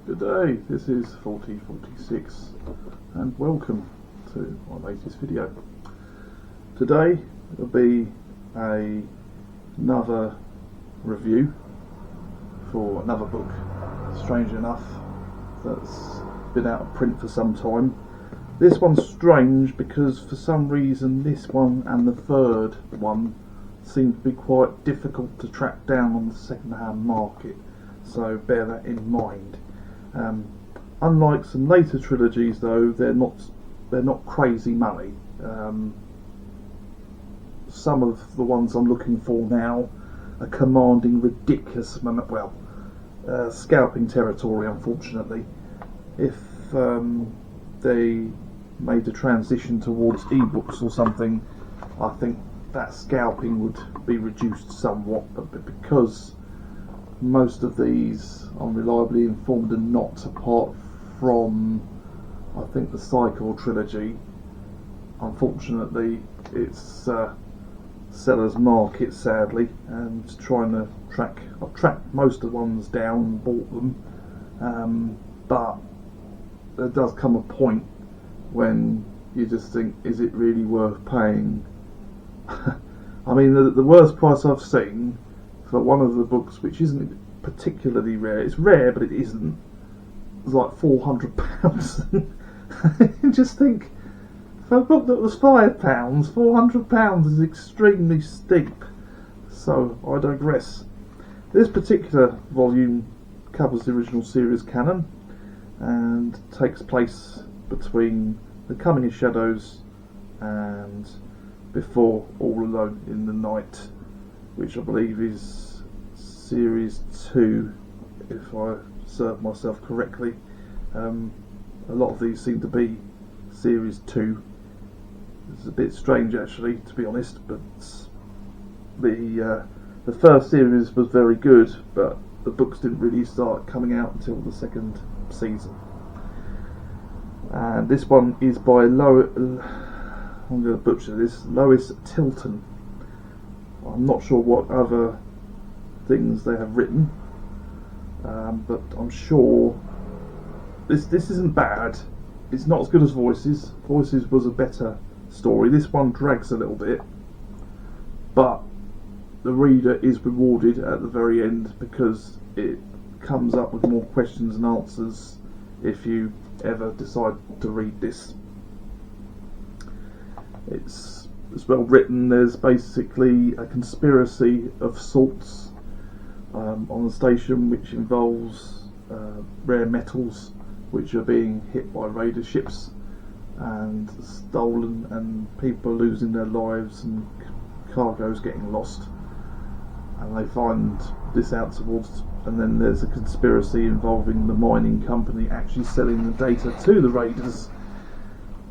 Good day, this is 4046 and welcome to my latest video. Today will be another review for another book, strange enough, that's been out of print for some time. This one's strange because for some reason this one and the third one seem to be quite difficult to track down on the second-hand market, so bear that in mind. Unlike some later trilogies though, they're not crazy money. Some of the ones I'm looking for now are commanding ridiculous scalping territory, unfortunately. If they made the transition towards ebooks or something, I think that scalping would be reduced somewhat, but because most of these, I'm reliably informed, are not, apart from I think the Cycle trilogy. Unfortunately it's seller's market, sadly, and I've tracked most of the ones down and bought them, but there does come a point when you just think, is it really worth paying? I mean, the worst price I've seen for one of the books, which isn't particularly rare, it's rare but it isn't, it's like £400. You just think, for a book that was £5, £400 is extremely steep. So I digress. This particular volume covers the original series canon and takes place between The Coming of Shadows and Before All Alone in the Night, which I believe is series 2, if I serve myself correctly. A lot of these seem to be series 2. It's a bit strange actually, to be honest, but the first series was very good, but the books didn't really start coming out until the second season. And this one is by I'm going to butcher this, Lois Tilton. I'm not sure what other things they have written, but I'm sure this isn't bad. It's not as good as Voices. Voices was a better story. This one drags a little bit, but the reader is rewarded at the very end because it comes up with more questions and answers if you ever decide to read this. It's well written. There's basically a conspiracy of sorts on the station, which involves rare metals which are being hit by raider ships and stolen, and people are losing their lives and cargo's getting lost, and they find this out towards, and then there's a conspiracy involving the mining company actually selling the data to the raiders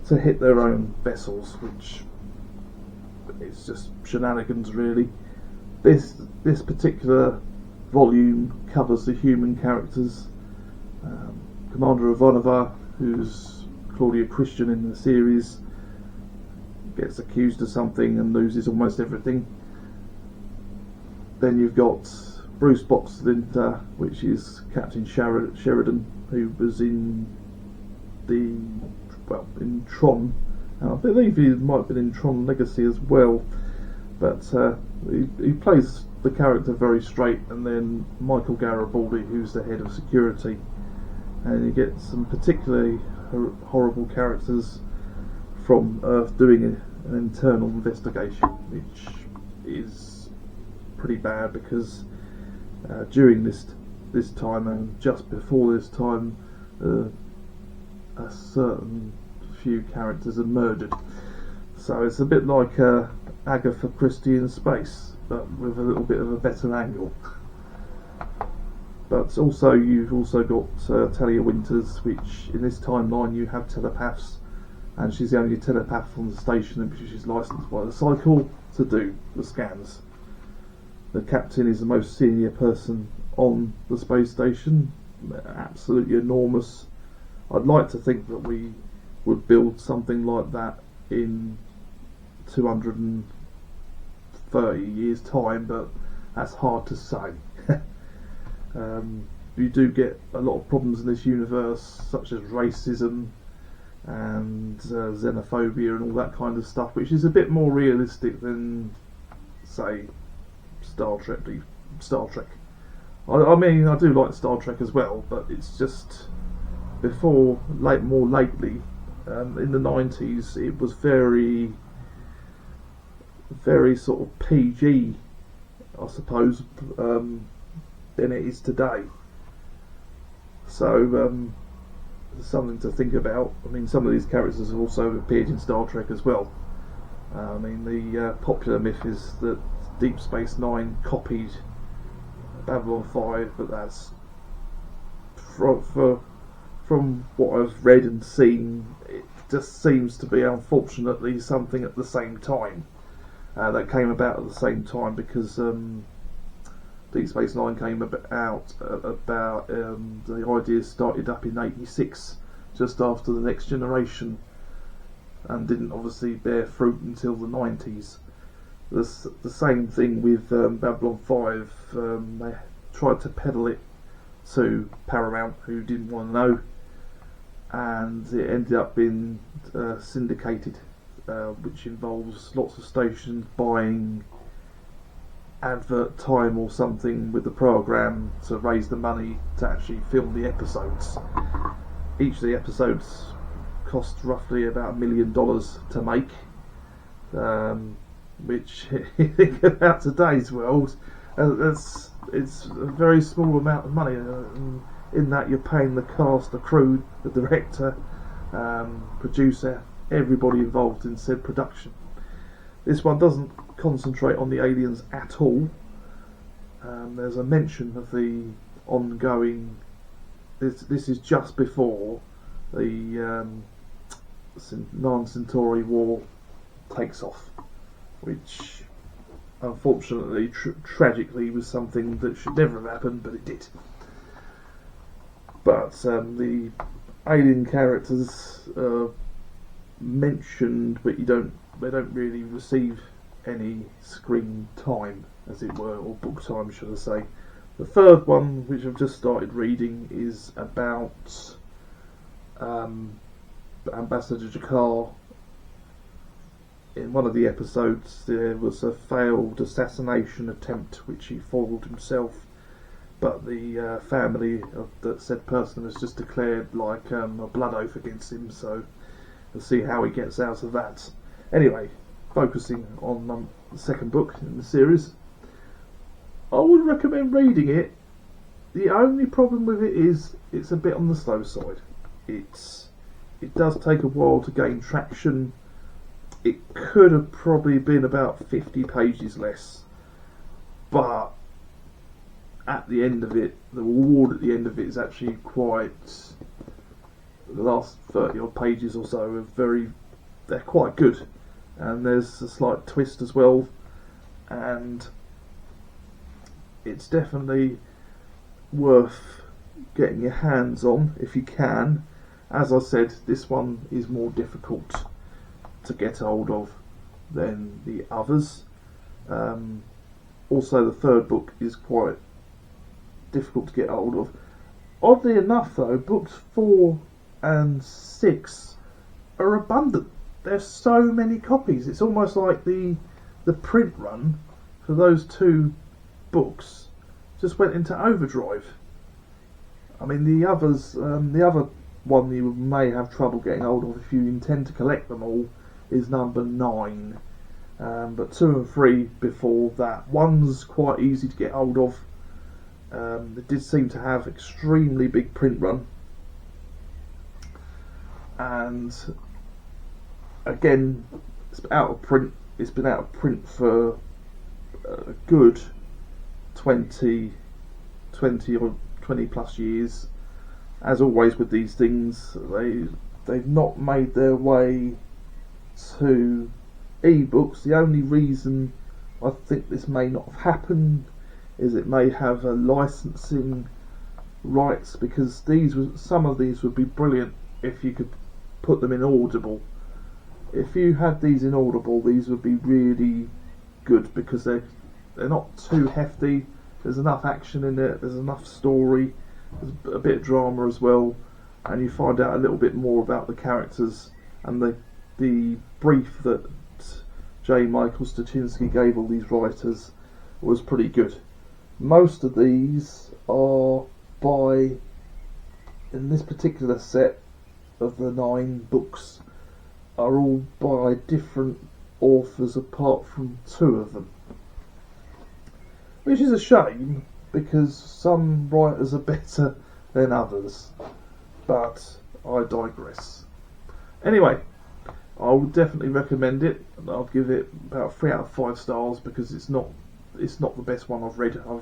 to hit their own vessels, which is just shenanigans really. This particular volume covers the human characters. Commander Ivanova, who's Claudia Christian in the series, gets accused of something and loses almost everything. Then you've got Bruce Boxlinder, which is Captain Sheridan, who was in Tron, and I believe he might have been in Tron Legacy as well, but he plays the character very straight. And then Michael Garibaldi, who's the head of security, and you get some particularly horrible characters from Earth doing an internal investigation, which is pretty bad because during this time and just before this time, a certain few characters are murdered. So it's a bit like Agatha Christie in space, but with a little bit of a better angle. But also you've also got Talia Winters, which in this timeline you have telepaths, and she's the only telepath on the station because she's licensed by the Cycle to do the scans. The captain is the most senior person on the space station, absolutely enormous. I'd like to think that we would build something like that in 230 years time, but that's hard to say. you do get a lot of problems in this universe, such as racism and xenophobia and all that kind of stuff, which is a bit more realistic than, say, Star Trek. I mean, I do like Star Trek as well, but it's just more lately, in the 90s, it was very sort of PG, I suppose, than it is today. So, something to think about. I mean, some of these characters have also appeared in Star Trek as well. I mean, the popular myth is that Deep Space Nine copied Babylon 5, but that's from what I've read and seen, it just seems to be, unfortunately, something at the same time that came about at the same time, because Deep Space Nine came about the idea started up in '86, just after the Next Generation, and didn't obviously bear fruit until the '90s. The same thing with Babylon 5. They tried to peddle it to Paramount, who didn't want to know, and it ended up being syndicated, which involves lots of stations buying advert time or something with the programme to raise the money to actually film the episodes. Each of the episodes cost roughly about $1 million to make, which, you think about today's world, it's a very small amount of money. In that, you're paying the cast, the crew, the director, producer, everybody involved in said production. This one doesn't concentrate on the aliens at all. There's a mention of the ongoing. This is just before the Non-Centauri War takes off, which unfortunately, tragically, was something that should never have happened, but it did. But the alien characters are mentioned, but they don't really receive any screen time, as it were, or book time, should I say. The third one, which I've just started reading, is about Ambassador Jakar. In one of the episodes, there was a failed assassination attempt which he foiled himself, but the family of that said person has just declared like a blood oath against him, so we'll see how he gets out of that. Anyway, focusing on the second book in the series, I would recommend reading it. The only problem with it is it's a bit on the slow side. It does take a while to gain traction. It could have probably been about 50 pages less, but at the end of it, the reward at the end of it is actually quite. The last 30 odd pages or so they're quite good, and there's a slight twist as well, and it's definitely worth getting your hands on if you can. As I said, this one is more difficult to get hold of than the others. Also, the third book is quite difficult to get hold of. Oddly enough, though, books 4 and 6 are abundant. There's so many copies. It's almost like the print run for those two books just went into overdrive. I mean, the others, the other one you may have trouble getting hold of if you intend to collect them all is number 9. But 2 and 3 before that. 1's quite easy to get hold of. It did seem to have extremely big print run, and again, it's out of print. It's been out of print for a good 20 or 20 plus years. As always with these things, they've not made their way to e-books. The only reason I think this may not have happened is it may have a licensing rights, because some of these would be brilliant if you could put them in Audible. If you had these in Audible, these would be really good, because they're not too hefty. There's enough action in it. There's enough story. There's a bit of drama as well, and you find out a little bit more about the characters, and the brief that J. Michael Straczynski gave all these writers was pretty good. Most of these are by, in this particular set of the 9 books, are all by different authors apart from 2 of them. Which is a shame, because some writers are better than others. But I digress. Anyway, I would definitely recommend it. I'll give it about 3 out of 5 stars because it's not the best one I've read. I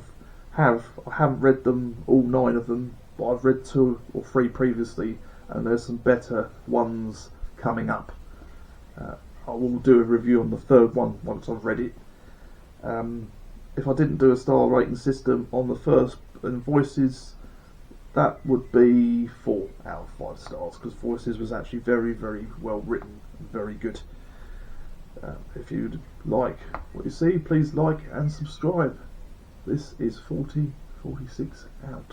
haven't read them all 9 of them, but I've read 2 or 3 previously, and there's some better ones coming up. I will do a review on the 3rd one once I've read it. If I didn't do a star rating system on the first and Voices, that would be 4 out of 5 stars, because Voices was actually very, very well written and very good. If you'd like what you see, please like and subscribe. This is 4046 out.